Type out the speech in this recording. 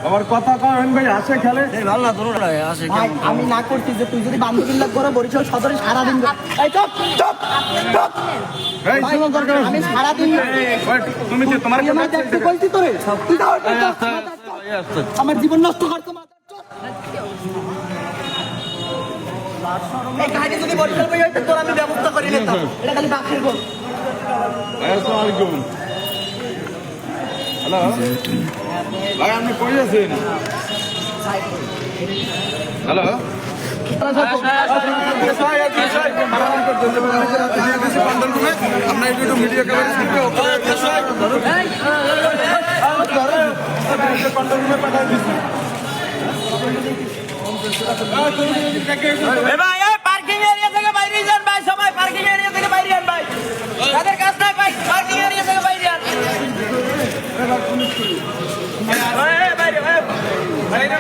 আমার কথা কন ভাই আসে খেলে ভালো না তোর আসে আমি না করছি যে তুই যদি বান্ধবীর লাগ করো বরিশাল সদরে সারাদিন এই চুপ চুপ চুপ এই শুনো দরকার আমি সারাদিন তুমি যে তোমার আমার দেখতে কইছি তোরে তুই যাও আমার জীবন নষ্ট করতে এই গাড়ি যদি বরিশাল ভাই হইতো তোর আমি ব্যবস্থা করে নিতাম এটা খালি বাকির বল। আসসালামু আলাইকুম। হ্যালো ভাই আপনি কই আছেন? হ্যালো আমরা একটু মিডিয়া কভারেজ কন্ট্রোল রুমে পাঠিয়ে দিচ্ছি। পার্কিং এরিয়া থেকে বাইরে যান ভাই, সবাই পার্কিং এরিয়া থেকে বাইরে যান ভাই, তাদের কাজ নাই ভাই, পার্কিং এরিয়া থেকে বাইরে যান। বাইরে